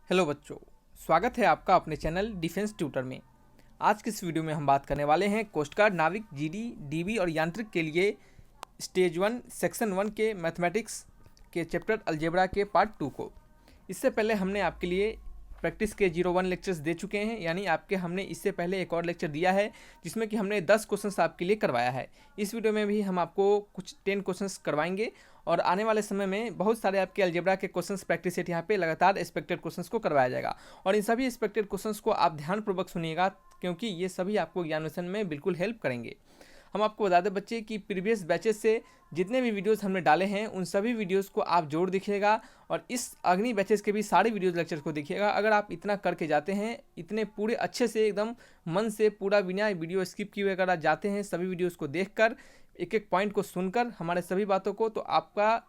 Hello बच्चों, स्वागत है आपका अपने चैनल डिफेंस ट्यूटर में। आज की इस वीडियो में हम बात करने वाले हैं कोस्ट गार्ड, नाविक, जीडी, डीबी और यांत्रिक के लिए स्टेज 1 सेक्शन 1 के मैथमेटिक्स के चैप्टर अलजेब्रा के पार्ट 2 को। इससे पहले हमने आपके लिए प्रैक्टिस के 01 लेक्चर्स दे चुके हैं, यानी आपके हमने इससे पहले एक और लेक्चर दिया है जिसमें कि हमने 10 क्वेश्चंस आपके लिए करवाया है। इस वीडियो में भी हम आपको कुछ 10 क्वेश्चंस करवाएंगे और आने वाले समय में बहुत सारे आपके अलजेब्रा के क्वेश्चंस प्रैक्टिस सेट यहाँ पे लगातार एक्सपेक्टेड क्वेश्चंस को करवाया जाएगा। और इन सभी एक्सपेक्टेड क्वेश्चंस को आप ध्यानपूर्वक सुनिएगा, क्योंकि ये सभी आपको एग्जामिनेशन में बिल्कुल हेल्प करेंगे। हम आपको बता दें बच्चे कि प्रीवियस बैचेस से जितने भी वीडियोस हमने डाले हैं उन सभी वीडियोस को आप जोड़ देखिएगा और इस अग्नि बैचेस के भी सारे वीडियोस लेक्चर को देखिएगा। अगर आप इतना करके जाते हैं, इतने पूरे अच्छे से एकदम मन से पूरा बिना वीडियो स्किप किए अगर आप जाते हैं, सभी वीडियोस को देखकर एक एक पॉइंट को सुनकर हमारे सभी बातों को, तो आपका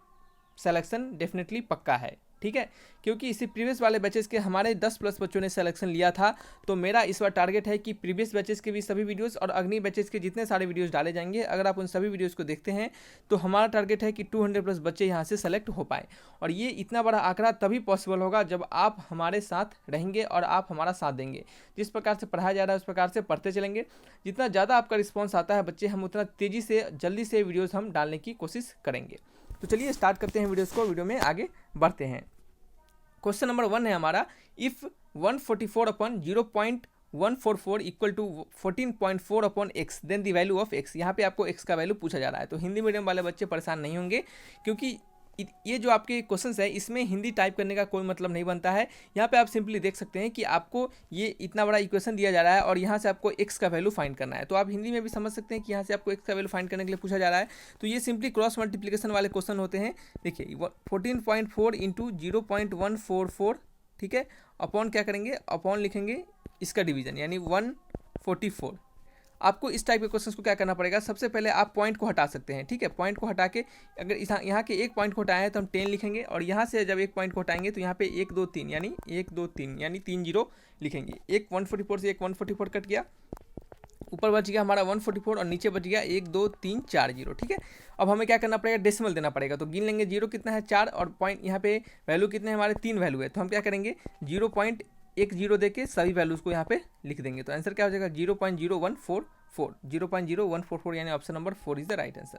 सिलेक्शन डेफिनेटली पक्का है। ठीक है, क्योंकि इसी प्रीवियस वाले बैचेस के हमारे 10+ बच्चों ने सिलेक्शन लिया था, तो मेरा इस बार टारगेट है कि प्रीवियस बैचेस के भी सभी वीडियोस और अग्नि बैचेस के जितने सारे वीडियोस डाले जाएंगे, अगर आप उन सभी वीडियोस को देखते हैं तो हमारा टारगेट है कि 200+ बच्चे यहाँ से सेलेक्ट हो पाए। और ये इतना बड़ा आंकड़ा तभी पॉसिबल होगा जब आप हमारे साथ रहेंगे और आप हमारा साथ देंगे। जिस प्रकार से पढ़ाया जा रहा है उस प्रकार से पढ़ते चलेंगे। जितना ज़्यादा आपका रिस्पॉन्स आता है बच्चे, हम उतना तेज़ी से जल्दी से वीडियोज़ हम डालने की कोशिश करेंगे। तो चलिए स्टार्ट करते हैं वीडियोज़ को, वीडियो में आगे बढ़ते हैं। क्वेश्चन नंबर 1 है हमारा, if 144 upon 0.144 equal to 14.4 upon x, then the value of x. यहाँ पे आपको एक्स का वैल्यू पूछा जा रहा है। तो हिंदी मीडियम वाले बच्चे परेशान नहीं होंगे, क्योंकि ये जो आपके क्वेश्चंस है इसमें हिंदी टाइप करने का कोई मतलब नहीं बनता है। यहाँ पे आप सिंपली देख सकते हैं कि आपको ये इतना बड़ा इक्वेशन दिया जा रहा है और यहाँ से आपको एक्स का वैल्यू फाइंड करना है। तो आप हिंदी में भी समझ सकते हैं कि यहाँ से आपको एक्स का वैल्यू फाइंड करने के लिए पूछा जा रहा है। तो ये सिंपली क्रॉस मल्टीप्लिकेशन वाले क्वेश्चन होते हैं। देखिए 14.4 इंटू 0.144, ठीक है, अपॉन क्या करेंगे, अपॉन लिखेंगे इसका डिवीजन यानी 144। आपको इस टाइप के क्वेश्चंस को क्या करना पड़ेगा, सबसे पहले आप पॉइंट को हटा सकते हैं। ठीक है, पॉइंट को हटा के अगर यहाँ के एक पॉइंट को हटाए हैं तो हम 10 लिखेंगे, और यहाँ से जब एक पॉइंट को हटाएंगे तो यहाँ पे 1 2 3 यानी 1 2 3 यानी 3 जीरो लिखेंगे। एक 144 से एक 144 कट गया, ऊपर बच गया हमारा 144 और नीचे बच गया 1 2 3 4 जीरो। ठीक है, अब हमें क्या करना पड़ेगा, डेसिमल देना पड़ेगा। तो गिन लेंगे, जीरो कितना है 4 और पॉइंट यहाँ पे वैल्यू कितने हमारे 3 वैल्यू है। तो हम क्या करेंगे 0.10 दे के सभी वैल्यूज़ को यहाँ पे लिख देंगे। तो आंसर क्या हो जाएगा 0.0144 यानी option number 4 is the right answer.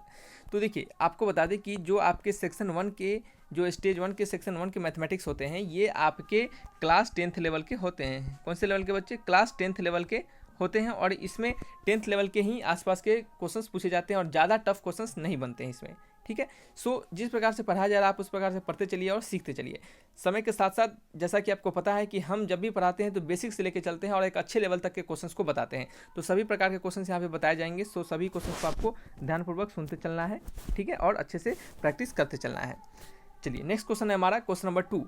तो देखिए आपको बता दें कि जो आपके सेक्शन 1 के, जो स्टेज 1 के सेक्शन 1 के मैथमेटिक्स होते हैं, ये आपके क्लास 10th लेवल के होते हैं। कौन से लेवल के बच्चे, क्लास 10th लेवल के होते हैं। और इसमें 10th लेवल के ही आसपास के क्वेश्चंस पूछे जाते हैं और ज़्यादा टफ क्वेश्चंस नहीं बनते हैं इसमें। ठीक है, सो जिस प्रकार से पढ़ाया जा रहा है आप उस प्रकार से पढ़ते चलिए और सीखते चलिए। समय के साथ साथ जैसा कि आपको पता है कि हम जब भी पढ़ाते हैं तो बेसिक से लेकर चलते हैं और एक अच्छे लेवल तक के क्वेश्चंस को बताते हैं। तो सभी प्रकार के क्वेश्चंस यहाँ पे बताए जाएंगे। सो सभी क्वेश्चंस को आपको ध्यानपूर्वक सुनते चलना है, ठीक है, और अच्छे से प्रैक्टिस करते चलना है। चलिए नेक्स्ट क्वेश्चन है हमारा, क्वेश्चन नंबर 2।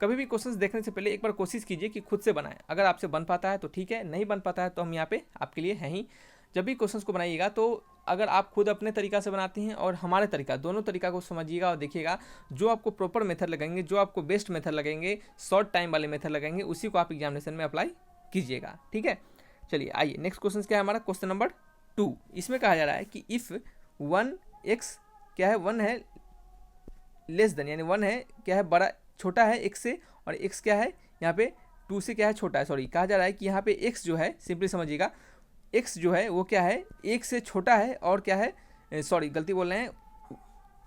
कभी भी क्वेश्चंस देखने से पहले एक बार कोशिश कीजिए कि खुद से बनाएं। अगर आपसे बन पाता है तो ठीक है, नहीं बन पाता है तो हम यहाँ पे आपके लिए हैं ही। जब भी क्वेश्चंस को बनाइएगा तो अगर आप खुद अपने तरीका से बनाती हैं और हमारे तरीका, दोनों तरीका को समझिएगा और देखिएगा। जो आपको प्रॉपर मेथड लगेंगे, जो आपको बेस्ट मेथड लगेंगे, शॉर्ट टाइम वाले मेथड लगेंगे, उसी को आप एग्जामिनेशन में अप्लाई कीजिएगा। ठीक है, चलिए आइए नेक्स्ट क्वेश्चन क्या है हमारा, क्वेश्चन नंबर 2। इसमें कहा जा रहा है कि इफ़ 1x क्या है, 1 है लेस देन, यानी 1 है क्या है, बड़ा छोटा है x से, और x क्या है यहाँ पे 2 से क्या है, छोटा है। सॉरी, कहा जा रहा है कि यहाँ पे x जो है, सिंपली समझिएगा, x जो है वो क्या है, 1 से छोटा है और क्या है, सॉरी गलती बोल रहे हैं,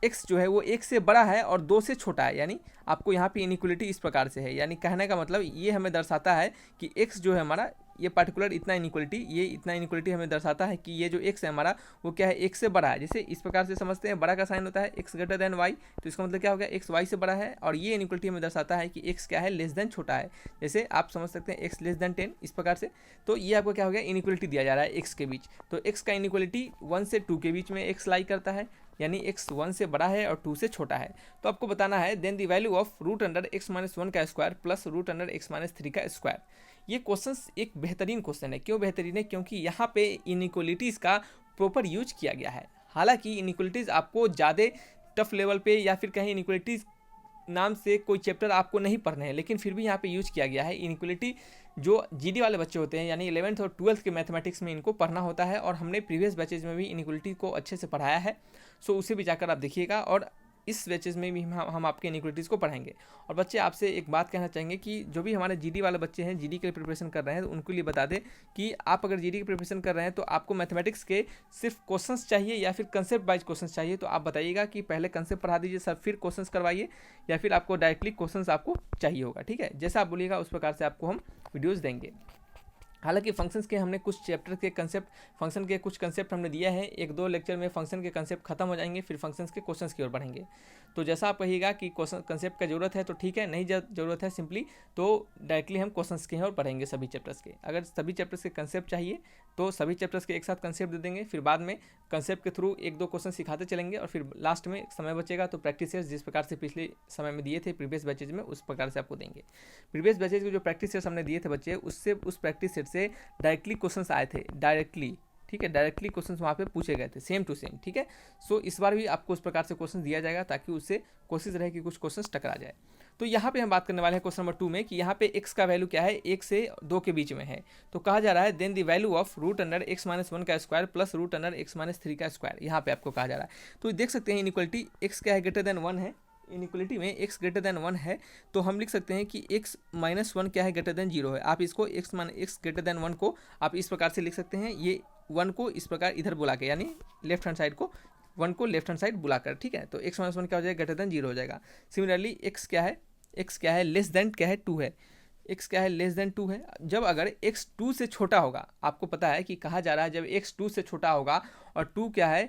x जो है वो 1 से बड़ा है और 2 से छोटा है। यानी आपको यहाँ पे इनइक्वलिटी इस प्रकार से है, यानी कहने का मतलब ये हमें दर्शाता है कि x जो है हमारा, ये पार्टिकुलर इतना इनइक्वलिटी, ये इतना इनइक्वलिटी हमें दर्शाता है कि ये जो x है हमारा वो क्या है, x से बड़ा है। जैसे इस प्रकार से समझते हैं, बड़ा का साइन होता है x ग्रेटर देन y, तो इसका मतलब क्या हो गया, x y से बड़ा है। और ये इनइक्वलिटी हमें दर्शाता है कि x क्या है, लेस देन छोटा है। जैसे आप समझ सकते हैं x लेस देन 10 इस प्रकार से। तो ये आपको क्या हो गया, इनइक्वलिटी दिया जा रहा है x के बीच। तो x का इनइक्वलिटी 1 से 2 के बीच में x लाई करता है, यानी x 1 से बड़ा है और 2 से छोटा है। तो आपको बताना है then the value of root under x minus 1 का square plus root under x minus 3 का स्क्वायर। ये क्वेश्चन एक बेहतरीन क्वेश्चन है। क्यों बेहतरीन है, क्योंकि यहाँ पे इनइक्वलिटीज़ का प्रॉपर यूज किया गया है। हालांकि इनइक्वलिटीज़ आपको ज़्यादा टफ लेवल पे या फिर कहीं इनइक्वलिटीज़ नाम से कोई चैप्टर आपको नहीं पढ़ने हैं, लेकिन फिर भी यहाँ पे यूज किया गया है। इनइक्वलिटी जो जीडी वाले बच्चे होते हैं, यानी 11th और 12th के मैथमेटिक्स में इनको पढ़ना होता है, और हमने प्रीवियस बैचेज में भी इनइक्वलिटी को अच्छे से पढ़ाया है। सो उसे भी जाकर आप देखिएगा और इस बैचेज में भी हम आपके इनिक्वालिटीज़ को पढ़ाएंगे। और बच्चे आपसे एक बात कहना चाहेंगे कि जो भी हमारे जीडी वाले बच्चे हैं, जीडी के लिए प्रिपरेशन कर रहे हैं, तो उनके लिए बता दें कि आप अगर जीडी की प्रिपरेशन कर रहे हैं तो आपको मैथमेटिक्स के सिर्फ क्वेश्चंस चाहिए या फिर कंसेप्ट वाइज क्वेश्चंस चाहिए, तो आप बताइएगा कि पहले कंसेप्ट पढ़ा दीजिए सर, फिर क्वेश्चंस करवाइए, या फिर आपको डायरेक्टली क्वेश्चंस आपको चाहिए होगा। ठीक है, जैसा आप बोलिएगा उस प्रकार से आपको हम वीडियोज़ देंगे। हालांकि फंक्शंस के हमने कुछ चैप्टर के कंसेप्ट, फंक्शन के कुछ कंसेप्ट हमने दिया है, 1-2 लेक्चर में फंक्शन के कंसेप्ट खत्म हो जाएंगे, फिर फंक्शंस के क्वेश्चंस की ओर बढ़ेंगे। तो जैसा आप कहिएगा कि क्वेश्चन कंसेप्ट का जरूरत है तो ठीक है, नहीं जरूरत है सिंपली तो डायरेक्टली हम क्वेश्चंस के और पढ़ेंगे सभी चैप्टर्स के। अगर सभी चैप्टर्स के कंसेप्ट चाहिए तो सभी चैप्टर्स के एक साथ कंसेप्ट दे देंगे, फिर बाद में कंसेप्ट के थ्रू 1-2 क्वेश्चन सिखाते चलेंगे, और फिर लास्ट में समय बचेगा तो प्रैक्टिस सेट्स जिस प्रकार से पिछले समय में दिए थे प्रीवियस बैचेज में, उस प्रकार से आपको देंगे। प्रीवियस बैचेज के जो प्रैक्टिस सेट्स हमने दिए थे बच्चे, उससे उस प्रैक्टिस सेट से डायरेक्टली क्वेश्चंस आए थे, डायरेक्टली। ठीक है, डायरेक्टली क्वेश्चंस वहाँ पे पूछे गए थे, सेम टू सेम। ठीक है, सो इस बार भी आपको उस प्रकार से क्वेश्चन दिया जाएगा ताकि उससे कोशिश रहे कि कुछ क्वेश्चंस टकरा जाए। तो यहाँ पे हम बात करने वाले हैं क्वेश्चन नंबर 2 में कि यहाँ पे x का वैल्यू क्या है, 1 से 2 के बीच में है। तो कहा जा रहा है then the value of root under x minus 1 का square plus root under x minus 3 का स्क्वायर, यहाँ पे आपको कहा जा रहा है। तो देख सकते हैं इनइक्वालिटी x क्या है, ग्रेटर देन 1 है, इनइक्वालिटी में x ग्रेटर देन 1 है, तो हम लिख सकते हैं कि x माइनस 1 क्या है, ग्रेटर देन 0 है। आप इसको x ग्रेटर देन 1 को आप इस प्रकार से लिख सकते हैं, ये 1 को इस प्रकार इधर बुला के, यानी लेफ्ट हैंड साइड को 1 को लेफ्ट हैंड साइड बुलाकर। ठीक है, तो x माइनस 1 क्या हो जाएगा, ग्रेटर देन 0 हो जाएगा। सिमिलरली x क्या है, लेस देन क्या है, 2 है। x क्या है, लेस देन 2 है। जब अगर x 2 से छोटा होगा, आपको पता है कि कहा जा रहा है जब x 2 से छोटा होगा और 2 क्या है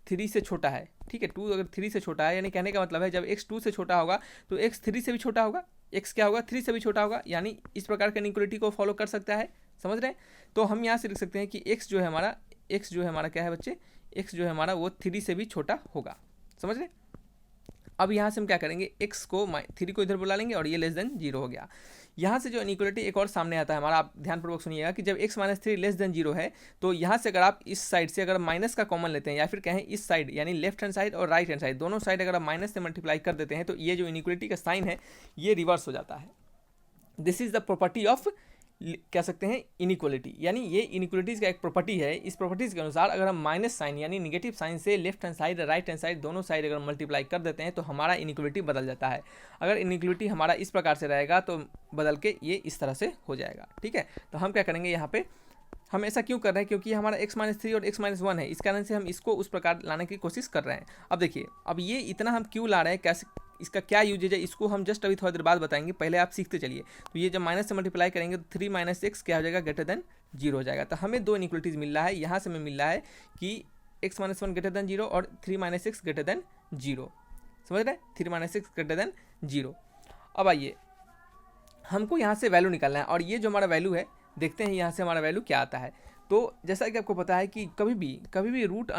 3 से छोटा है। ठीक है, 2 अगर 3 से छोटा है, यानी कहने का मतलब है जब x 2 से छोटा होगा तो x 3 से भी छोटा होगा, x क्या होगा, 3 से भी छोटा होगा, यानी इस प्रकार के इनइक्वालिटी को फॉलो कर सकता है। समझ रहे हैं? तो हम यहाँ से लिख सकते हैं कि x जो है हमारा क्या है बच्चे, x जो है हमारा वो 3 से भी छोटा होगा। समझ रहे हैं? अब यहाँ से हम क्या करेंगे, x को 3 को इधर बुला लेंगे और ये लेस देन 0 हो गया। यहाँ से जो इनइक्वालिटी एक और सामने आता है हमारा, आप ध्यानपूर्वक सुनिएगा कि जब x माइनस 3 लेस देन 0 है, तो यहाँ से अगर आप इस साइड से अगर माइनस का कॉमन लेते हैं, या फिर कहें इस साइड यानी लेफ्ट हैंड साइड और राइट हैंड साइड दोनों साइड अगर आप माइनस से मल्टीप्लाई कर देते हैं, तो ये जो इनइक्वालिटी का साइन है ये रिवर्स हो जाता है। This is the property of, कह सकते हैं इनइक्वालिटी, यानी ये इनइक्वालिटीज़ का एक प्रॉपर्टी है। इस प्रॉपर्टीज़ के अनुसार अगर हम माइनस साइन यानी निगेटिव साइन से left hand side right hand side दोनों साइड अगर मल्टीप्लाई कर देते हैं तो हमारा इनइक्वालिटी बदल जाता है। अगर इनइक्वालिटी हमारा इस प्रकार से रहेगा तो बदल के ये इस तरह से हो जाएगा। ठीक है, तो हम क्या करेंगे, यहाँ पे हम ऐसा क्यों कर रहे हैं, क्योंकि हमारा x माइनस 3 और x माइनस 1 है, इस कारण से हम इसको उस प्रकार लाने की कोशिश कर रहे हैं। अब देखिए, अब ये इतना हम क्यों ला रहे हैं, कैसे, इसका क्या यूजेज है, इसको हम जस्ट अभी थोड़ा देर बाद बताएंगे, पहले आप सीखते चलिए। तो ये जब माइनस से मल्टीप्लाई करेंगे तो 3 माइनस एक्स क्या हो जाएगा, ग्रेटर देन 0 हो जाएगा। तो हमें 2 इनइक्वालिटीज़ मिल रहा है, यहाँ से हमें मिल रहा है कि x माइनस 1 ग्रेटर देन 0 और 3 माइनस एक्स ग्रेटर देन 0। समझ रहे हैं, 3 माइनस एक्स ग्रेटर देन 0। अब आइए हमको यहाँ से वैल्यू निकालना है, और ये जो हमारा वैल्यू है, देखते हैं यहाँ से हमारा वैल्यू क्या आता है। तो जैसा कि आपको पता है कि कभी भी रूट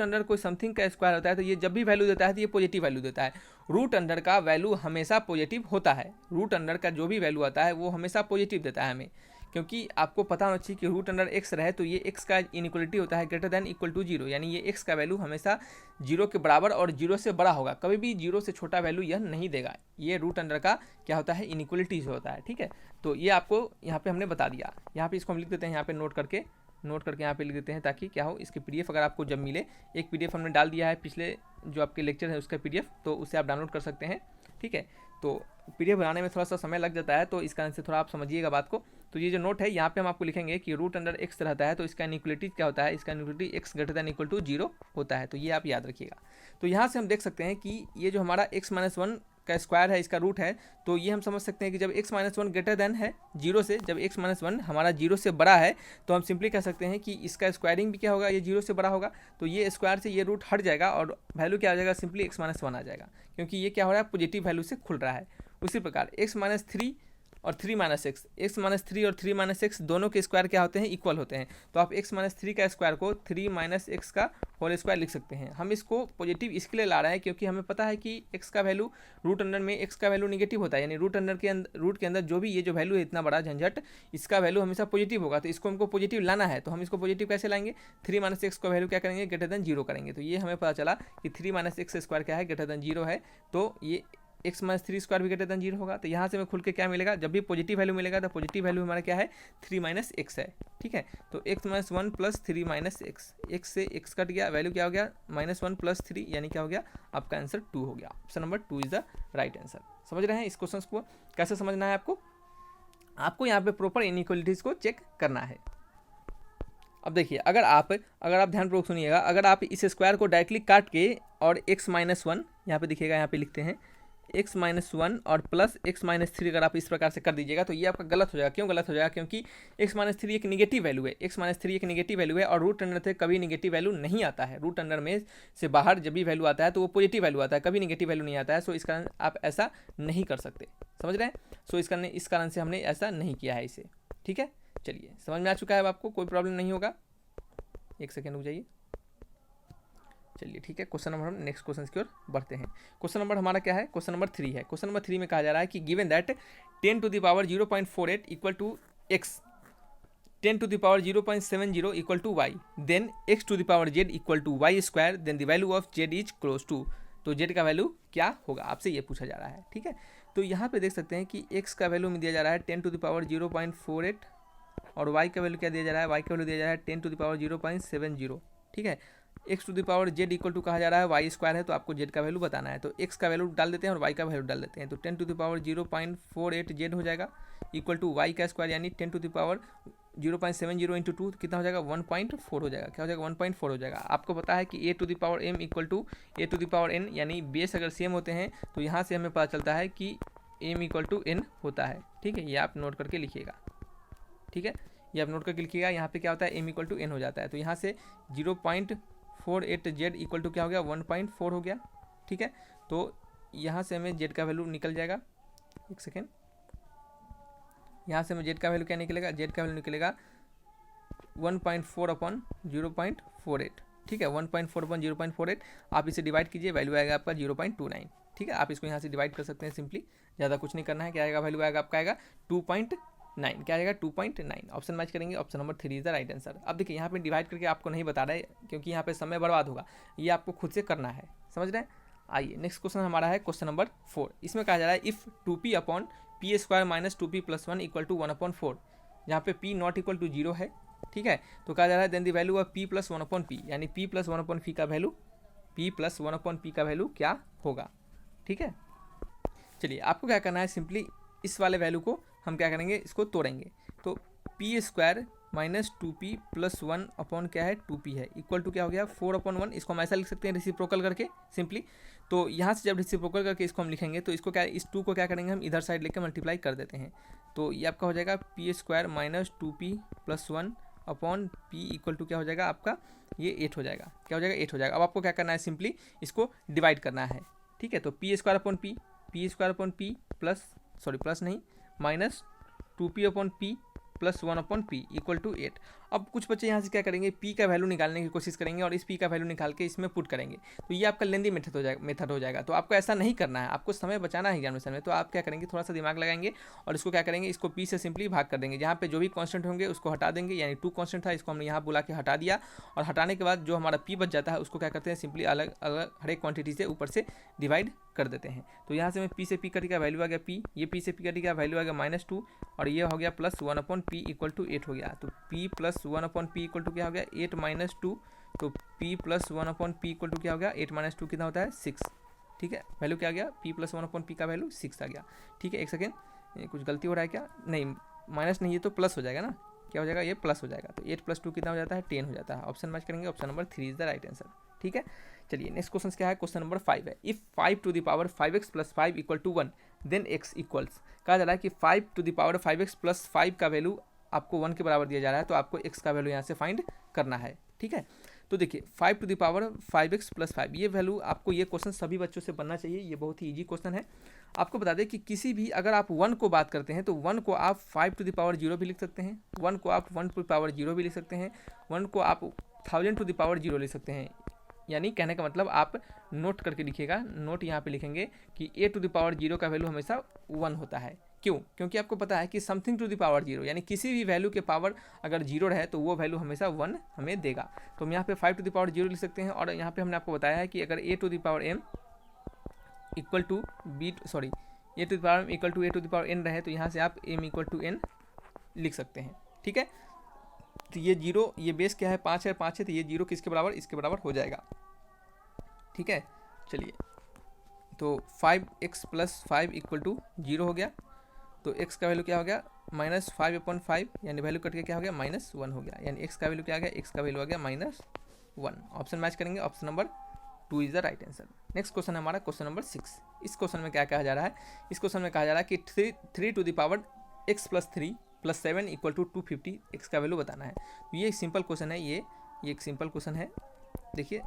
अंडर कोई समथिंग का स्क्वायर होता है, तो ये जब भी वैल्यू देता है तो ये पॉजिटिव वैल्यू देता है। रूट अंडर का वैल्यू हमेशा पॉजिटिव होता है, रूट अंडर का जो भी वैल्यू आता है वो हमेशा पॉजिटिव देता है हमें, क्योंकि आपको पता होना चाहिए कि रूट अंडर एक्स रहे तो ये एक्स का इनइक्वालिटी होता है ग्रेटर देन इक्वल टू 0, यानी ये एक्स का वैल्यू हमेशा 0 के बराबर और 0 से बड़ा होगा, कभी भी 0 से छोटा वैल्यू यह नहीं देगा। ये रूट अंडर का क्या होता है, इनइक्वालिटी होता है। ठीक है, तो ये आपको यहाँ पे हमने बता दिया। यहाँ पे इसको हम लिख देते हैं, यहाँ पे नोट करके यहाँ पे लिख देते हैं, ताकि क्या हो, इसकी पीडीएफ अगर आपको जब मिले, एक पीडीएफ हमने डाल दिया है पिछले जो आपके लेक्चर है उसका पीडीएफ, तो उसे आप डाउनलोड कर सकते हैं। ठीक है, तो पीडीएफ बनाने में थोड़ा सा समय लग जाता है, तो इस कारण से थोड़ा आप समझिएगा बात को। तो ये जो नोट है यहाँ पे हम आपको लिखेंगे कि रूट अंडर एक्स रहता है तो इसका इनइक्वालिटी क्या होता है, इसका inequality x greater than equal to 0 होता है। तो ये आप याद रखिएगा। तो यहाँ से हम देख सकते हैं कि ये जो हमारा एक्स माइनस 1 का स्क्वायर है, इसका रूट है, तो ये हम समझ सकते हैं कि जब x माइनस 1 ग्रेटर देन है 0 से, जब x माइनस 1 हमारा 0 से बड़ा है, तो हम सिंपली कह सकते हैं कि इसका स्क्वायरिंग भी क्या होगा, ये 0 से बड़ा होगा, तो ये स्क्वायर से ये रूट हट जाएगा और वैल्यू क्या आ जाएगा, सिंपली x माइनस 1 आ जाएगा, क्योंकि ये क्या हो रहा है, पॉजिटिव वैल्यू से खुल रहा है। उसी प्रकार x माइनस 3 और 3 माइनस एक्स, एक्स माइनस 3 और 3 माइनस एक्स दोनों के स्क्वायर क्या होते हैं, इक्वल होते हैं। तो आप x माइनस 3 का स्क्वायर को 3 माइनस एक्स का होल स्क्वायर लिख सकते हैं। हम इसको पॉजिटिव इसके लिए ला रहे हैं क्योंकि हमें पता है कि x का वैल्यू रूट अंडर में x का वैल्यू निगेटिव होता है, यानी रूट के अंदर जो भी ये जो वैल्यू है, इतना बड़ा झंझट, इसका वैल्यू हमेशा पॉजिटिव होगा। तो इसको हमको पॉजिटिव लाना है, तो हम इसको पॉजिटिव कैसे लाएंगे, 3 माइनस एक्स का वैल्यू क्या करेंगे, ग्रेटर देन 0 करेंगे। तो ये हमें पता चला कि 3 माइनस एक्स स्क्वायर क्या है, ग्रेटर देन 0 है। तो ये एक्स माइनस थ्री स्क्वायर भी ग्रेटर देन जीरो होगा। तो यहाँ से हमें खुल के क्या मिलेगा, जब भी पॉजिटिव वैल्यू मिलेगा तो पॉजिटिव वैल्यू हमारा क्या है, थ्री माइनस एक्स है। ठीक है, तो x minus one plus three minus x, x से एक्स कट गया, वैल्यू क्या हो गया माइनस वन प्लस थ्री, यानी क्या हो गया आपका आंसर टू हो गया। Option number two is the right answer. समझ रहे हैं इस क्वेश्चन को कैसे समझना है आपको यहाँ पे प्रॉपर इनइक्वालिटीज को चेक करना है। अब देखिए अगर आप ध्यानपूर्वक सुनिएगा, अगर आप इस स्क्वायर को डायरेक्टली काट के और x माइनस वन यहाँ पे दिखेगा, यहाँ पे लिखते हैं x माइनस वन और प्लस x माइनस थ्री, अगर आप इस प्रकार से कर दीजिएगा तो ये आपका गलत हो जाएगा। क्यों गलत हो जाएगा, क्योंकि x माइनस थ्री एक निगेटिव वैल्यू है, x माइनस थ्री एक निगेटिव वैल्यू है और रूट अंडर से कभी निगेटिव वैल्यू नहीं आता है। रूट अंडर में से बाहर जब भी वैल्यू आता है तो वो पॉजिटिव वैल्यू आता है, कभी निगेटिव वैल्यू नहीं आता है। सो इस कारण आप ऐसा नहीं कर सकते, समझ रहे हैं। सो इस कारण से हमने ऐसा नहीं किया है इसे। ठीक है, चलिए समझ में आ चुका है, अब आपको कोई प्रॉब्लम नहीं होगा। एक सेकेंड रुक जाइए, चलिए ठीक है। क्वेश्चन नंबर हम नेक्स्ट क्वेश्चन की ओर बढ़ते हैं। क्वेश्चन नंबर हमारा क्या है, क्वेश्चन नंबर थ्री है। क्वेश्चन नंबर थ्री में कहा जा रहा है कि given that 10 to the power 0.48 equal to x, 10 to the power 0.70 equal to y, then x to the power z equal to y square, then the value of z is close to. तो z का value क्या होगा, आपसे ये पूछा जा रहा है। ठीक है, तो यहाँ पे देख सकते हैं कि x का वैल्यू में दिया जा रहा है 10 टू द पावर 0.48 और y का वैल्यू क्या दिया जा रहा है, y का वैल्यू दिया जा रहा है 10 टू द पावर 0.70। ठीक है, x to the power z equal to कहा जा रहा है वाई स्क्वायर है, तो आपको z का वैल्यू बताना है। तो x का वैल्यू डाल देते हैं और y का वैल्यू डाल देते हैं। तो 10 टू द पावर 0.48 z हो जाएगा इक्वल टू y का स्क्वायर, यानी 10 to the power 0.70 into two कितना हो जाएगा 1.4 हो जाएगा। क्या हो जाएगा 1.4 हो जाएगा। आपको पता है कि a to the power m equal to a to the power n, यानी बेस अगर सेम होते हैं तो यहाँ से हमें पता चलता है कि m इक्वल टू n होता है। ठीक है, ये आप नोट करके लिखिएगा। ठीक है, ये आप नोट करके लिखिएगा। यहाँ पे क्या होता है m इक्वल टू n हो जाता है। तो यहाँ से 0.48 z इक्वल टू क्या हो गया 1.4 हो गया। ठीक है, तो यहाँ से हमें z का वैल्यू निकल जाएगा। एक सेकेंड, यहाँ से हमें z का वैल्यू क्या निकलेगा, z का वैल्यू निकलेगा 1.4 अपॉन 0.48। ठीक है, 1.4 अपॉन 0.48 आप इसे डिवाइड कीजिए, वैल्यू आएगा आपका 0.29। ठीक है, आप इसको यहाँ से डिवाइड कर सकते हैं सिंपली, ज़्यादा कुछ नहीं करना है। क्या आएगा वैल्यू आएगा आपका आएगा 2.9। क्या आएगा 2.9। ऑप्शन मैच करेंगे, option number three is the right answer. अब देखिए यहाँ पे डिवाइड करके आपको नहीं बता रहा है क्योंकि यहाँ पे समय बर्बाद होगा, ये आपको खुद से करना है, समझ रहे हैं। आइए नेक्स्ट क्वेश्चन हमारा है क्वेश्चन नंबर 4। इसमें कहा जा रहा है if 2p upon p square minus 2p plus 1 equal to 1/4, जहाँ पे p नॉट इक्वल टू 0 है। ठीक है, तो कहा जा रहा है then the value of p plus 1/p, यानी p प्लस 1/p का वैल्यू, p प्लस 1/p का वैल्यू क्या होगा। ठीक है, चलिए आपको क्या करना है, सिंपली इस वाले वैल्यू को हम क्या करेंगे, इसको तोड़ेंगे। तो p square minus 2p plus 1 upon क्या है 2p है इक्वल टू क्या हो गया 4/1। इसको हम ऐसा लिख सकते हैं रेसिप्रोकल करके सिंपली। तो यहाँ से जब रेसिप्रोकल करके इसको हम लिखेंगे तो इसको क्या, इस 2 को क्या करेंगे हम इधर साइड लेकर मल्टीप्लाई कर देते हैं। तो ये आपका हो जाएगा p square minus 2p plus 1 upon p equal to क्या हो जाएगा आपका, ये 8 हो जाएगा। क्या हो जाएगा 8 हो जाएगा। अब आपको क्या करना है, सिंपली इसको डिवाइड करना है। ठीक है, तो p square upon p plus plus नहीं minus 2p upon p plus 1/p equal to 8। अब कुछ बच्चे यहाँ से क्या करेंगे, p का वैल्यू निकालने की कोशिश करेंगे और इस p का वैल्यू निकाल के इसमें पुट करेंगे। तो ये आपका लेंदी मेथड हो जाएगा। तो आपको ऐसा नहीं करना है, आपको समय बचाना है एग्जामिनेशन में। तो आप क्या करेंगे, थोड़ा सा दिमाग लगाएंगे और इसको क्या करेंगे, इसको p से सिंपली भाग कर देंगे। जहाँ पे जो भी कॉन्स्टेंट होंगे उसको हटा देंगे, यानी 2 कॉन्स्टेंट था इसको हमने यहाँ बुला के हटा दिया और हटाने के बाद जो हमारा p बच जाता है उसको क्या करते हैं, सिंपली अलग अलग हर एक क्वान्टिटी से ऊपर से डिवाइड कर देते हैं। तो यहाँ से हमें p से p कटेगा वैल्यू आ गया p, ये p से p कटेगा वैल्यू आ गया -2 और ये हो गया प्लस 1/p इक्वल टू 8 हो गया। तो p plus 1/p equal to क्या हो गया 8 माइनस 2। तो p plus 1/p equal to क्या हो गया 8 माइनस 2 कितना होता है 6। ठीक है, वैल्यू क्या आ गया, p प्लस 1/p का वैल्यू 6 आ गया। ठीक है, एक सेकेंड, कुछ गलती हो रहा है क्या, नहीं माइनस नहीं, ये तो प्लस हो जाएगा ना, क्या हो जाएगा ये प्लस हो जाएगा। तो 8 + 2 कितना हो जाता है 10 हो जाता है। ऑप्शन मैच करेंगे, option number 3 is the right answer. ठीक है, चलिए नेक्स्ट क्वेश्चन क्या है, क्वेश्चन नंबर 5 है। If 5 to the power 5x plus 5 equal to 1 then x equals. कहा जा रहा है कि 5 to the power 5x plus 5 का वैल्यू आपको 1 के बराबर दिया जा रहा है, तो आपको x का वैल्यू यहाँ से फाइंड करना है। ठीक है, तो देखिए 5 to the power 5x plus 5 ये वैल्यू आपको, ये क्वेश्चन सभी बच्चों से बनना चाहिए, ये बहुत ही ईजी क्वेश्चन है। आपको बता दें कि किसी भी अगर आप 1 को बात करते हैं तो 1 को आप 5 टू द पावर 0 भी लिख सकते हैं, 1 को आप 1 टू द पावर 0 भी लिख सकते हैं, 1 को आप 1000 टू द पावर 0 लिख सकते हैं। यानी कहने का मतलब आप नोट करके लिखिएगा, नोट यहाँ पे लिखेंगे कि a टू द पावर 0 का वैल्यू हमेशा 1 होता है। क्यों, क्योंकि आपको पता है कि समथिंग टू द पावर 0 यानी किसी भी वैल्यू के पावर अगर 0 रहे तो वो वैल्यू हमेशा 1 हमें देगा। तो हम यहाँ पे 5 टू द पावर 0 लिख सकते हैं और यहाँ पे हमने आपको बताया है कि अगर a to the power m equal to B sorry A to the power equal to A to the power N रहे तो यहाँ से आप एम इक्वल टू एन लिख सकते हैं। ठीक है, तो ये जीरो, ये बेस क्या है 5 है, 5 है, तो ये जीरो किसके बराबर, इसके बराबर हो जाएगा। ठीक है, चलिए तो 5x प्लस 5 इक्वल टू 0 हो गया, तो x का वैल्यू क्या हो गया -5/5, यानी वैल्यू कट के क्या हो गया -1 हो गया, यानी x का वैल्यू क्या आ गया, x का वैल्यू आ गया -1। ऑप्शन मैच करेंगे, option number 2 is the right answer. Next question है हमारा क्वेश्चन नंबर 6। इस क्वेश्चन में क्या कहा जा रहा है, इस क्वेश्चन में कहा जा रहा है कि 3 to the power x plus 3 plus 7 equal to 250, x का वैल्यू बताना है। तो ये एक सिंपल क्वेश्चन है, ये एक सिंपल क्वेश्चन है। देखिए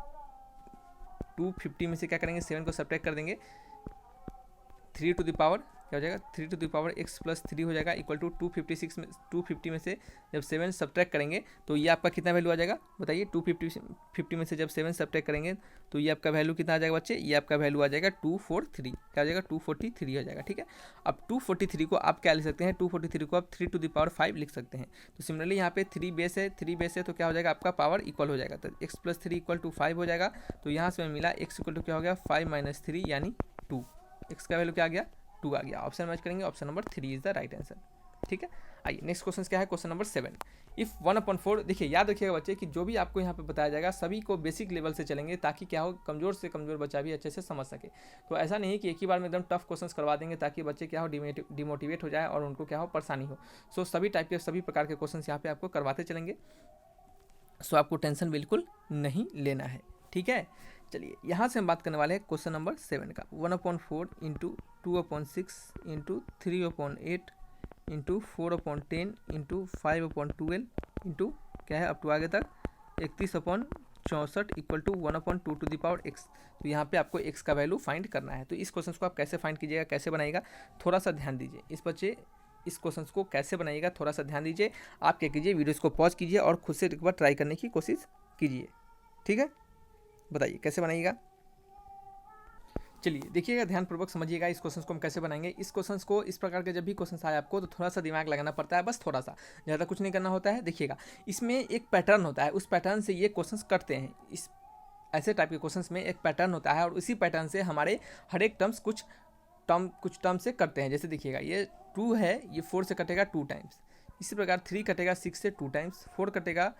250 में से क्या करेंगे, 7 को सब्ट्रैक्ट कर देंगे, 3 टू द पावर क्या हो जाएगा, 3 to the power x plus 3 हो जाएगा इक्वल टू 256 में 250 में से जब 7 सब्ट्रैक्ट करेंगे तो ये आपका कितना वैल्यू आ जाएगा बताइए। 250 में से जब 7 सब्ट्रैक्ट करेंगे तो ये आपका वैल्यू कितना आ जाएगा बच्चे, ये आपका वैल्यू आ जाएगा 243, क्या हो जाएगा 243 हो जाएगा। ठीक है, अब 243 को आप क्या लिख सकते हैं, 243 को आप 3 टू द पावर 5 लिख सकते हैं। तो सिमिलरली यहाँ पे 3 बेस है तो क्या हो जाएगा आपका पावर इक्वल हो जाएगा, तो x प्लस 3 इक्वल टू 5 हो जाएगा। तो यहाँ से मिला x इक्वल टू क्या हो गया 5 माइनस 3 यानी 2, x का वैल्यू क्या आ गया 2 आ गया। ऑप्शन मैच करेंगे, option number 3 is the right answer. ठीक है, आइए नेक्स्ट क्वेश्चन क्या है, क्वेश्चन नंबर 7। इफ़ 1/4, देखिए याद रखिएगा बच्चे कि जो भी आपको यहाँ पे बताया जाएगा सभी को बेसिक लेवल से चलेंगे ताकि क्या हो, कमजोर से कमजोर बच्चा भी अच्छे से समझ सके। तो ऐसा नहीं कि एक ही बार में एकदम टफ क्वेश्चन करवा देंगे ताकि बच्चे क्या हो डिमोटिवेट हो जाए और उनको क्या हो परेशानी हो। सो सभी टाइप के सभी प्रकार के क्वेश्चन यहाँ पे आपको करवाते चलेंगे, सो आपको टेंशन बिल्कुल नहीं लेना है। ठीक है, चलिए यहाँ से हम बात करने वाले हैं क्वेश्चन नंबर 7 का। 1/4 into 2/6 into 3/8 into 4/10 into 5/12 into क्या है अप टू आगे तक 31/64 equal to 1/2 to the power x। तो यहाँ पे आपको x का वैल्यू फाइंड करना है। तो इस क्वेश्चन को आप कैसे फाइंड कीजिएगा, कैसे बनाइएगा, थोड़ा सा ध्यान दीजिए। इस बच्चे इस क्वेश्चन को कैसे बनाइएगा थोड़ा सा ध्यान दीजिए। आप क्या कीजिए, वीडियोस को पॉज कीजिए और खुद से एक बार ट्राई करने की कोशिश कीजिए। ठीक है, बताइए कैसे बनाइएगा। चलिए देखिएगा, ध्यानपूर्वक समझिएगा इस क्वेश्चन को हम कैसे बनाएंगे। इस क्वेश्चन को इस प्रकार के जब भी क्वेश्चन आए आपको तो थोड़ा सा दिमाग लगाना पड़ता है, बस थोड़ा सा, ज़्यादा कुछ नहीं करना होता है। देखिएगा इसमें एक पैटर्न होता है, उस पैटर्न से ये क्वेश्चन कटते हैं। इस ऐसे टाइप के क्वेश्चन में एक पैटर्न होता है और उसी पैटर्न से हमारे हर एक टर्म्स कुछ टर्म से कटते हैं। जैसे देखिएगा ये 2 है, ये 4 से कटेगा 2 टाइम्स, इसी प्रकार 3 कटेगा 6 से 2 टाइम्स, 4 कटेगा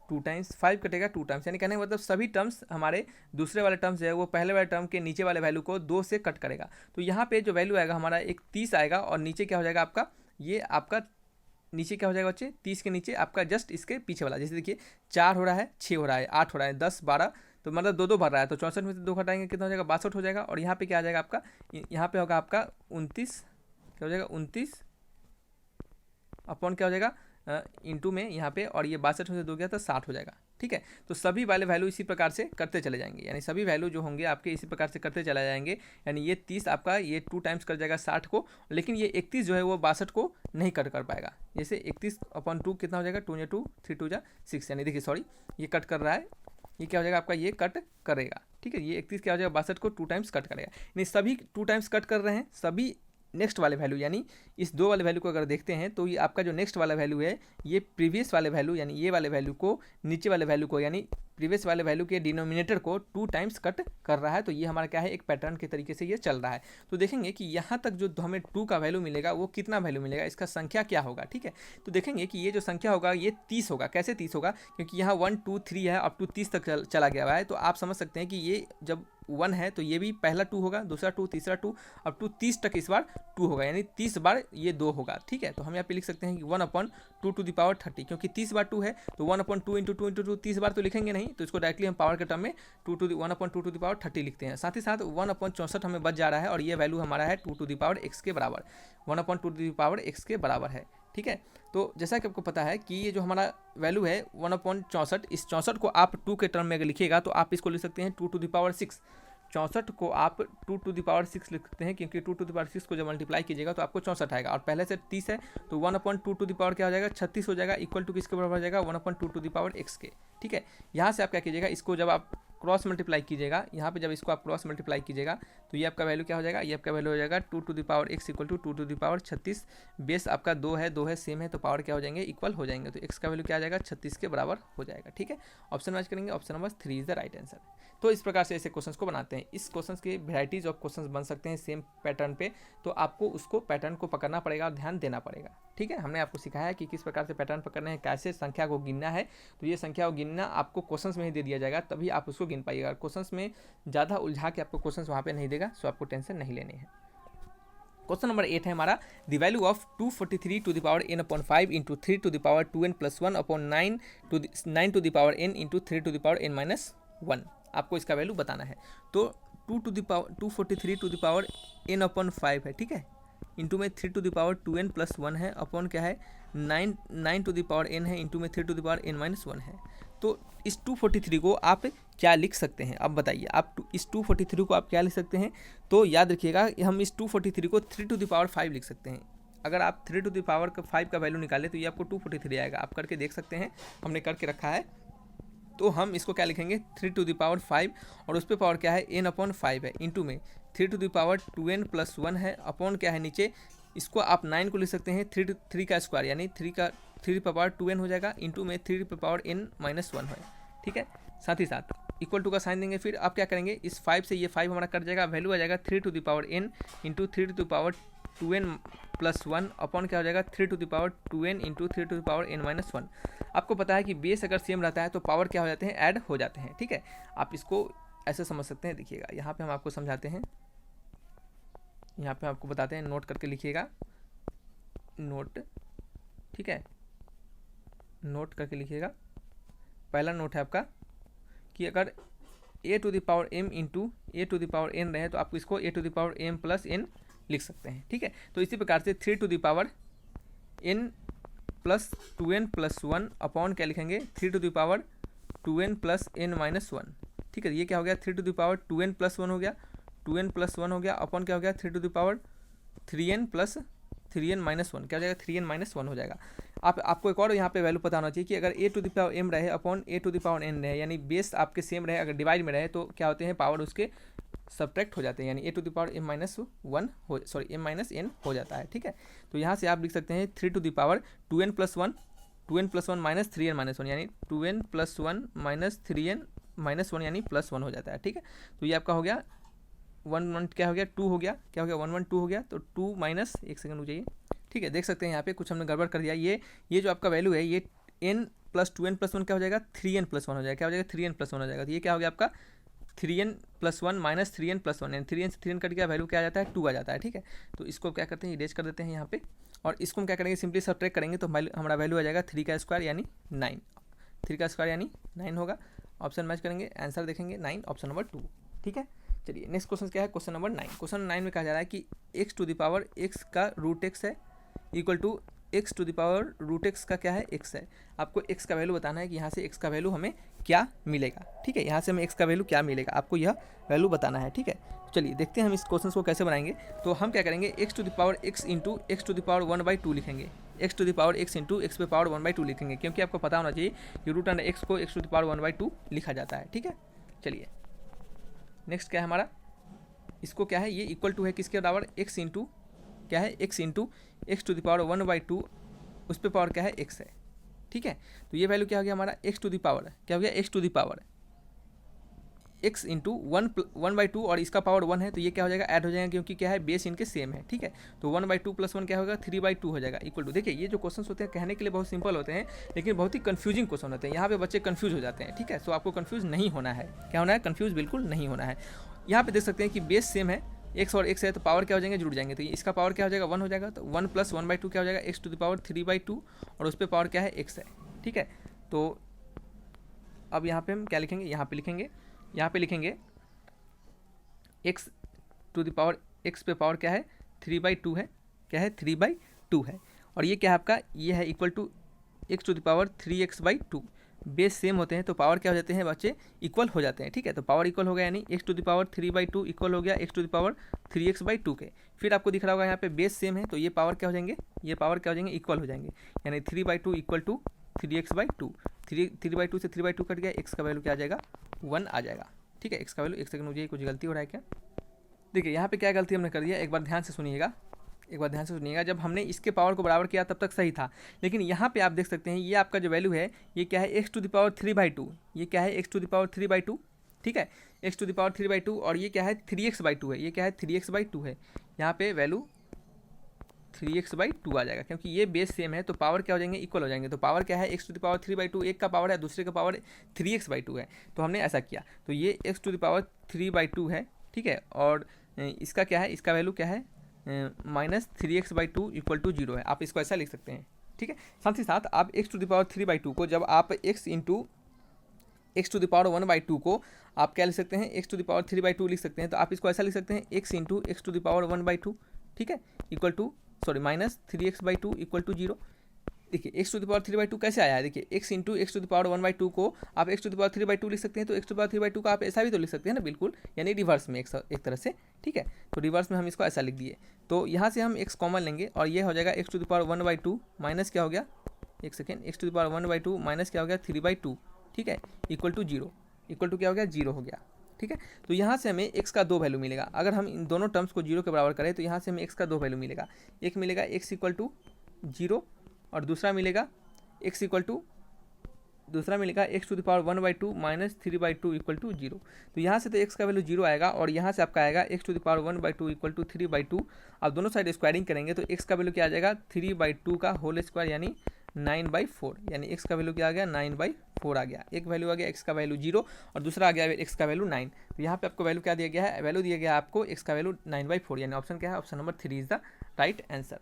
2 टाइम्स, 5 कटेगा 2 टाइम्स। यानी कहने का मतलब सभी टर्म्स हमारे दूसरे वाले टर्म्स है वो पहले वाले टर्म के नीचे वाले वैल्यू को 2 से कट करेगा। तो यहाँ पे जो वैल्यू आएगा हमारा एक 30 आएगा और नीचे क्या हो जाएगा आपका, ये आपका नीचे क्या हो जाएगा बच्चे 30 के नीचे आपका जस्ट इसके पीछे वाला। जैसे देखिए 4 हो रहा है, 6 हो रहा है, 8 हो रहा है, 10 12, तो मतलब 2 भर रहा है, तो 64 में से 2 घटाएंगे कितना हो जाएगा 62 हो जाएगा। और यहाँ पे क्या आ जाएगा आपका, यहाँ पे होगा आपका 29, क्या हो जाएगा 29 अपॉन क्या हो जाएगा इंटू में यहाँ पे, और ये 62 में से 2 गया तो 60 हो जाएगा। ठीक है, तो सभी वाले वैल्यू इसी प्रकार से करते चले जाएंगे, यानी सभी वैल्यू जो होंगे आपके इसी प्रकार से करते चले जाएंगे। यानी ये 30 आपका ये 2 टाइम्स कर जाएगा 60 को, लेकिन ये 31 जो है वो 62 को नहीं कट कर पाएगा। जैसे 31/2 कितना हो जाएगा 2 × 2 3 2 6, यानी देखिए सॉरी ये कट कर रहा है, ये क्या हो जाएगा आपका ये कट करेगा। ठीक है, ये 31 क्या हो जाएगा 62 को 2 टाइम्स कट करेगा, यानी सभी 2 टाइम्स कट कर रहे हैं। सभी नेक्स्ट वाले वैल्यू यानी इस 2 वाले वैल्यू को अगर देखते हैं तो ये आपका जो नेक्स्ट वाला वैल्यू है ये प्रीवियस वाले वैल्यू यानी ये वाले वैल्यू को नीचे वाले वैल्यू को यानी प्रीवियस वाले वैल्यू के डिनोमिनेटर को 2 टाइम्स कट कर रहा है। तो ये हमारा क्या है एक पैटर्न के तरीके से ये चल रहा है। तो देखेंगे कि यहाँ तक जो हमें 2 का वैल्यू मिलेगा वो कितना वैल्यू मिलेगा, इसका संख्या क्या होगा। ठीक है, तो देखेंगे कि ये जो संख्या होगा ये 30 होगा। कैसे 30 होगा, क्योंकि यहाँ 1 2 3 है अप टू 30 तक चला गया हुआ है। तो आप समझ सकते हैं कि ये जब 1 है तो ये भी पहला 2 होगा, दूसरा 2, तीसरा 2, अप टू 30 तक इस बार 2 होगा, यानी 30 बार ये 2 होगा। ठीक है, तो हम यहाँ पे लिख सकते हैं कि 1/2 टू द पावर 30, क्योंकि 30 बार 2 है तो 1/2 इंटू 2 इंटू 2 30 बार तो लिखेंगे नहीं, तो इसको डायरेक्टली हम पावर के टर्म में 1/2 टू द पावर 30 लिखते हैं। साथ ही साथ 1/64 हमें बच जा रहा है और ये वैल्यू हमारा है 2 टू द पावर x के बराबर, 1/2 टू द पावर x के बराबर है। ठीक है, तो जैसा कि आपको पता है कि ये जो हमारा वैल्यू है 1/64, इस 64 को आप 2 के टर्म में अगर लिखिएगा तो आप इसको लिख सकते हैं 2 टू द पावर 6। 64 को आप 2 टू द पावर 6 लिख सकते हैं, क्योंकि 2 टू द पावर 6 को जब मल्टीप्लाई कीजिएगा तो आपको 64 आएगा, और पहले से 30 है तो 1/2 टू द पावर क्या हो जाएगा 36 हो जाएगा, इक्वल टू किसके बराबर हो जाएगा 1/2 टू द पावर x के। ठीक है, यहाँ से आप क्या कीजिएगा, इसको जब आप क्रॉस मल्टीप्लाई कीजिएगा, यहाँ पे जब इसको आप क्रॉस मल्टीप्लाई कीजिएगा तो ये आपका वैल्यू क्या हो जाएगा, ये आपका वैल्यू हो जाएगा 2 to the power x equal to 2 to the power 36। Base आपका 2 है सेम है, तो पावर क्या हो जाएंगे इक्वल हो जाएंगे, तो x का वैल्यू क्या आ जाएगा 36 के बराबर हो जाएगा। ठीक है, ऑप्शन मैच करेंगे, option number 3 is the right answer. तो इस प्रकार से ऐसे क्वेश्चंस को बनाते हैं। इस क्वेश्चंस के वेराइटीज़ ऑफ क्वेश्चंस बन सकते हैं सेम पैटर्न पे, तो आपको उसको पैटर्न को पकड़ना पड़ेगा और ध्यान देना पड़ेगा। ठीक है, हमने आपको सिखाया है कि किस प्रकार से पैटर्न पकड़ना है, कैसे संख्या को गिनना है। तो ये संख्या को गिनना आपको क्वेश्चंस में ही दे दिया जाएगा, तभी आप उसको गिन पाइएगा। क्वेश्चंस में ज़्यादा उलझा के आपको क्वेश्चंस वहाँ पे नहीं देगा, सो आपको टेंशन नहीं लेनी है। क्वेश्चन नंबर 8 है हमारा, the value of 243 to the power n upon 5 into 3 to the power 2n plus 1 upon 9 to the power n into 3 to the power n minus 1। आपको इसका वैल्यू बताना है। तो 243 to the power n upon 5 है, ठीक है, into में 3 to the power 2n plus 1 है, अपॉन क्या है 9 टू द पावर n है, इंटू में 3 to the power n minus 1 है। तो इस 243 को आप क्या लिख सकते हैं, अब बताइए। आप इस 243 को आप क्या लिख सकते हैं? तो याद रखिएगा, हम इस 243 को 3 टू द पावर 5 लिख सकते हैं। अगर आप 3 टू द पावर 5 का वैल्यू निकालें तो ये आपको 243 आएगा। आप करके देख सकते हैं, हमने करके रखा है। तो हम इसको क्या लिखेंगे 3 टू द पावर 5, और उस पर पावर क्या है n अपॉन 5 है, इंटू में 3 to the power 2n plus 1 है, अपॉन क्या है नीचे, इसको आप 9 को लिख सकते हैं 3 का स्क्वायर, यानी 3 पर पावर 2n हो जाएगा, इंटू में 3 पर पावर n माइनस 1 है। ठीक है, साथ ही साथ इक्वल टू का साइन देंगे। फिर आप क्या करेंगे, इस 5 से ये 5 हमारा कट जाएगा, वैल्यू आ जाएगा 3 to the power n into 3 to the power 2n plus 1, upon क्या हो जाएगा 3 to the power 2n into 3 to the power n minus 1। आपको पता है कि बेस अगर सेम रहता है तो पावर क्या हो जाते हैं, ऐड हो जाते हैं। ठीक है, आप इसको ऐसे समझ सकते हैं। देखिएगा, यहाँ पे हम आपको समझाते हैं, यहाँ पे आपको बताते हैं, नोट करके लिखिएगा, नोट, ठीक है, नोट करके लिखिएगा। पहला नोट है आपका कि अगर a to the power m into a to the power n रहे तो आप इसको a to the power m plus n लिख सकते हैं। ठीक है, तो इसी प्रकार से 3 to the power n plus 2n plus 1 upon क्या लिखेंगे 3 to the power 2n plus n minus 1। ठीक है, ये क्या हो गया 3 to the power 2n plus 1 हो गया, 2n प्लस 1 हो गया, अपॉन क्या हो गया 3 to the power 3n plus 3n minus 1, क्या हो जाएगा 3n माइनस 1 हो जाएगा। आपको एक और यहाँ पे वैल्यू पता होना चाहिए कि अगर a to the power m रहे upon a to the power n रहे, यानी बेस आपके सेम रहे, अगर डिवाइड में रहे तो क्या होते हैं, पावर उसके सब्ट्रैक्ट हो जाते हैं, यानी a to the power m minus 1 हो, सॉरी m माइनस n हो जाता है। ठीक है, तो यहाँ से आप लिख सकते हैं 3 to the power 2n plus 1 minus 3n minus 1, यानी 2n plus 1 minus 3n minus 1, यानी प्लस 1 हो जाता है। ठीक है, तो ये आपका हो गया 1 क्या हो गया 2 हो गया, क्या हो गया 1 2 हो गया, तो 2 माइनस, एक सेकंड हो जाइए। ठीक है, देख सकते हैं यहाँ पे कुछ हमने गड़बड़ कर दिया। ये जो आपका वैल्यू है, ये n प्लस 2n प्लस 1 क्या हो जाएगा 3n प्लस 1 हो जाएगा, क्या हो जाएगा 3n प्लस 1 हो जाएगा। तो ये क्या हो गया आपका 3n plus 1 minus 3n plus 1, यानी 3n से 3n कट गया, वैल्यू क्या आ जाता है 2 आ जाता है। ठीक है, तो इसको क्या करते हैं, इरेज कर देते हैं यहाँ पे, और इसको हम क्या करेंगे सिंपली सब्ट्रैक्ट करेंगे, तो हमारा वैल्यू आ जाएगा 3 का स्क्वायर यानी 9, 3 का स्क्वायर यानी 9 होगा। ऑप्शन मैच करेंगे, आंसर देखेंगे 9, ऑप्शन नंबर 2। ठीक है, चलिए नेक्स्ट क्वेश्चन क्या है, क्वेश्चन नंबर 9। क्वेश्चन 9 में कहा जा रहा है कि x to the power x का रूट x है, equal to x to the power root x का क्या है x है। आपको x का वैल्यू बताना है कि यहाँ से x का वैल्यू हमें क्या मिलेगा। ठीक है, यहाँ से हमें x का वैल्यू क्या मिलेगा, आपको यह वैल्यू बताना है। ठीक है, चलिए देखते हैं हम इस क्वेश्चन को कैसे बनाएंगे। तो हम क्या करेंगे, x to the power x into x to the power 1/2 लिखेंगे, x to the power x into x पे पावर 1/2 लिखेंगे, क्योंकि आपको पता होना चाहिए कि रूट अंडर x को x टू द पावर 1/2 लिखा जाता है। ठीक है, चलिए नेक्स्ट क्या है हमारा, इसको क्या है, ये इक्वल टू है किसके बराबर, x इंटू क्या है x into x to the power 1/2, उस पर पावर क्या है x है। ठीक है, तो ये वैल्यू क्या हो गया हमारा x टू द पावर, क्या हो गया x to the power x into 1/2, और इसका पावर 1 है, तो ये क्या हो जाएगा ऐड हो जाएगा, क्योंकि क्या है बेस इनके सेम है। ठीक है, तो 1/2 प्लस 1 क्या होगा 3/2 हो जाएगा, इक्वल टू। देखिए ये जो क्वेश्चन होते हैं कहने के लिए बहुत सिंपल होते हैं, लेकिन बहुत ही कन्फ्यूजिंग क्वेश्चन होते हैं, यहाँ पे बच्चे कन्फ्यूज हो जाते हैं। ठीक है, सो आपको कन्फ्यूज नहीं होना है, क्या होना है, कन्फ्यूज बिल्कुल नहीं होना है। यहाँ पे देख सकते हैं कि बेस सेम है, x और x है, तो पावर क्या हो जाएंगे, जुड़ जाएंगे, तो इसका पावर क्या हो जाएगा 1 हो जाएगा, तो 1 प्लस 1/2 क्या हो जाएगा x टू द पावर 3/2, और उस पर पावर क्या है x है। ठीक है, तो अब यहाँ पे हम क्या लिखेंगे, यहाँ पे लिखेंगे x to the power x पे पावर क्या है 3/2 है, क्या है 3/2 है, और ये क्या है आपका, ये है equal to x to the power 3x/2। Base same होते हैं तो पावर क्या हो जाते हैं बच्चे, इक्वल हो जाते हैं। ठीक है, तो पावर इक्वल हो गया, यानी x to the power 3/2 equal हो गया x to the power 3x/2 के। फिर आपको दिख रहा होगा यहाँ पे बेस सेम है, तो ये पावर क्या हो जाएंगे, ये पावर क्या हो जाएंगे, इक्वल हो जाएंगे, यानी 3/2 इक्वल टू 3x/2, 3/2 से 3/2 कट गया, x का वैल्यू क्या आ जाएगा 1 आ जाएगा। ठीक है, x का वैल्यू, एक सेकंड मुझे कुछ गलती हो रहा है क्या, देखिए यहाँ पे क्या गलती हमने कर दिया, एक बार ध्यान से सुनिएगा, जब हमने इसके पावर को बराबर किया तब तक सही था, लेकिन यहाँ पे आप देख सकते हैं ये आपका जो वैल्यू है ये क्या है x टू द पावर 3/2, ये क्या है x टू द पावर 3/2। ठीक है, एक्स टू द पावर 3/2 और ये क्या है 3x/2 है, ये क्या है 3x/2 है, यहाँ पे वैल्यू 3x/2 आ जाएगा क्योंकि ये बेस सेम है तो पावर क्या हो जाएंगे, इक्वल हो जाएंगे। तो पावर क्या है एक्स टू द पावर 3/2, एक का पावर है दूसरे का पावर 3x/2 है, तो हमने ऐसा किया। तो ये एक्स टू द पावर 3/2 है, ठीक है, और इसका क्या है, इसका वैल्यू क्या है -3x/2 = 0 है, आप इसको ऐसा लिख सकते हैं, ठीक है। साथ ही साथ आप एक्स टू द पावर 3/2 को जब आप एक्स टू द पावर 1/2 को आप क्या लिख सकते हैं, एक्स टू द पावर 3/2 लिख सकते हैं, तो आप इसको ऐसा लिख सकते हैं x टू द पावर 1/2, ठीक है, इक्वल टू -3x/2 = 0। देखिए एक्स टू द पावर 3/2 कैसे आया है, देखिए एक्स टू द पावर 1/2 को आप एक्स टू द पावर 3/2 लिख सकते हैं, तो एक्स टू द पावर 3/2 का आप ऐसा भी तो लिख सकते हैं ना, बिल्कुल, यानी रिवर्स में एक तरह से, ठीक है। तो रिवर्स में हम इसको ऐसा लिख दिए, तो यहाँ से हम एक्स कॉमन लेंगे और ये हो जाएगा x to the power 1/2 minus क्या हो गया, एक second, x to the power 1/2 minus क्या हो गया 3/2, ठीक है, इक्वल टू 0, इक्वल टू क्या हो गया 0 हो गया, ठीक है। तो यहाँ से हमें x का 2 वैल्यू मिलेगा, अगर हम इन दोनों टर्म्स को 0 के बराबर करें तो यहाँ से हमें x का 2 वैल्यू मिलेगा, एक मिलेगा x = 0 और दूसरा मिलेगा x to the power 1/2 minus 3/2 = 0। तो यहाँ से तो x का वैल्यू 0 आएगा और यहाँ से आपका आएगा x टू द पावर 1/2 = 3/2। आप दोनों साइड स्क्वायरिंग करेंगे तो x का वैल्यू क्या आ जाएगा 3/2 का होल स्क्वायर यानी 9/4, यानी x का वैल्यू क्या आ गया 9/4 आ गया। एक वैल्यू आ गया x का वैल्यू 0 और दूसरा आ गया x का वैल्यू 9। तो यहाँ पे आपको वैल्यू क्या दिया गया है, वैल्यू दिया गया है आपको x का वैल्यू 9/4, यानी ऑप्शन क्या है, option number 3 is the right answer,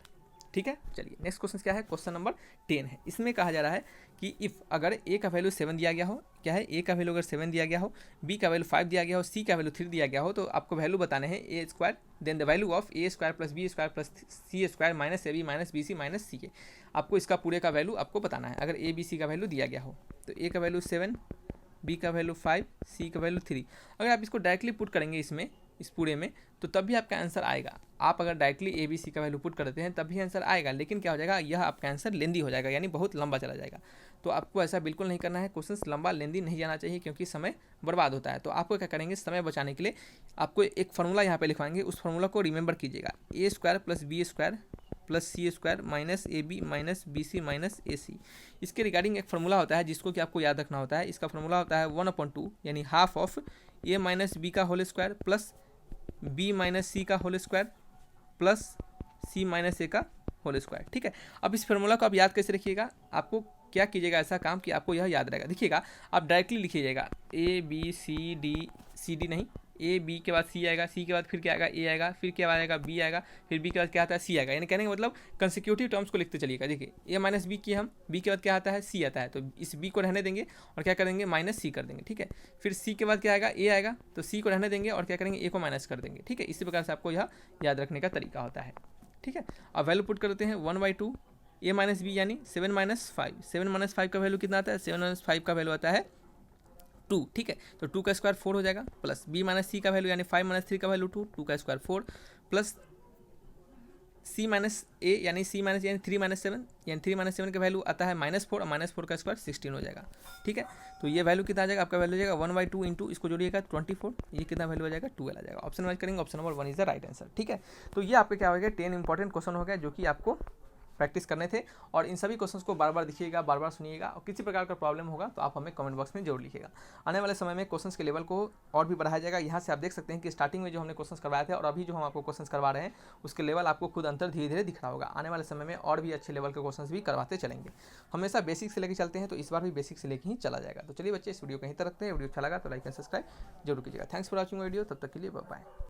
ठीक है। चलिए नेक्स्ट क्वेश्चन क्या है, क्वेश्चन नंबर 10 है। इसमें कहा जा रहा है कि इफ़ अगर a का वैल्यू 7 दिया गया हो, क्या है a का वैल्यू अगर 7 दिया गया हो, b का वैल्यू 5 दिया गया हो, c का वैल्यू 3 दिया गया हो, तो आपको वैल्यू बताने हैं a², then the value of a² + b² + c² - ab - bc - ca। आपको इसका पूरे का वैल्यू आपको बताना है। अगर a b c का वैल्यू दिया गया हो तो a का वैल्यू 7, b का वैल्यू 5, c का वैल्यू 3। अगर आप इसको डायरेक्टली पुट करेंगे इसमें, इस पूरे में, तो तब भी आपका आंसर आएगा। आप अगर डायरेक्टली ए बी सी का वैल्यू पुट करते हैं तब भी आंसर आएगा, लेकिन क्या हो जाएगा, यह आपका आंसर लेंदी हो जाएगा, यानी बहुत लंबा चला जाएगा। तो आपको ऐसा बिल्कुल नहीं करना है, क्वेश्चन लंबा लेंदी नहीं जाना चाहिए क्योंकि समय बर्बाद होता है। तो आपको क्या करेंगे, समय बचाने के लिए आपको एक फार्मूला यहाँ पे लिखवाएंगे, उस फार्मूला को रिमेंबर कीजिएगा, a² + b² + c² - ab - bc - ac। इसके रिगार्डिंग एक फार्मूला होता है जिसको कि आपको याद रखना होता है। इसका फार्मूला होता है 1/2, यानी हाफ ऑफ a - b का whole square plus b - c का whole square plus c - a का होल स्क्वायर, ठीक है। अब इस फार्मूला को आप याद कैसे रखिएगा, आपको क्या कीजिएगा ऐसा काम कि आपको यह याद रहेगा। देखिएगा आप डायरेक्टली लिखिएगा a b c d नहीं, a b के बाद c आएगा, c के बाद फिर क्या आएगा a आएगा, फिर क्या आएगा b आएगा, फिर b के बाद क्या आता है c आएगा, यानी कहने का मतलब कंसेक्यूटिव टर्म्स को लिखते चलिएगा। देखिए a - b की हम b के बाद क्या आता है c आता है, तो इस b को रहने देंगे और क्या करेंगे -c कर देंगे, ठीक है। फिर c के बाद क्या आएगा a आएगा, तो c को रहने देंगे और क्या करेंगे a को माइनस कर देंगे, ठीक है। इसी प्रकार से आपको यह याद रखने का तरीका होता है, ठीक है। अब वैल्यू पुट करते हैं 1/2 a - b यानी 7 - 5, 7 - 5 का वैल्यू कितना आता है, 7 - 5 का वैल्यू आता है 2, ठीक है। तो 2 का स्क्वायर 4 हो जाएगा, प्लस b - c का वैल्यू यानी 5 - 3 का वैल्यू 2, 2 का स्क्वायर 4, प्लस c - a यानी c - यानी 3 - 7, यानी 3 - 7 का वैल्यू आता है -4 और -4 का स्क्वायर 16 हो जाएगा, ठीक है। तो ये वैल्यू कितना आ जाएगा, आपका वैल्यू हो जाएगा 1/2 इंटू इसको जोड़िएगा 24, ये कितना वैल्यू आ जाएगा 12 आ जाएगा। ऑप्शन वाइज करेंगे, option number 1 is the right answer, ठीक है। तो ये आपके क्या हो गया 10 इंपॉर्टेंट क्वेश्चन हो गया जो कि आपको प्रैक्टिस करने थे, और इन सभी क्वेश्चंस को बार बार देखिएगा, बार बार सुनिएगा, और किसी प्रकार का प्रॉब्लम होगा तो आप हमें कमेंट बॉक्स में जरूर लिखिएगा। आने वाले समय में क्वेश्चंस के लेवल को और भी बढ़ाया जाएगा। यहाँ से आप देख सकते हैं कि स्टार्टिंग में जो हमने क्वेश्चंस करवाए थे और अभी जो हम आपको क्वेश्चंस करवा रहे हैं उसके लेवल आपको खुद अंतर धीरे धीरे दिख रहा होगा। आने वाले समय में और भी अच्छे लेवल के क्वेश्चंस भी करवाते चलेंगे। हमेशा बेसिक से लेकर चलते हैं, तो इस बार भी बेसिक से लेकर ही चला जाएगा। तो चलिए बच्चे, इस वीडियो को यहीं तक रखते हैं। वीडियो अच्छा लगा तो लाइक एंड सब्सक्राइब जरूर कीजिएगा। थैंक्स फॉर वॉचिंग वीडियो, तब तक के लिए बाय बाय।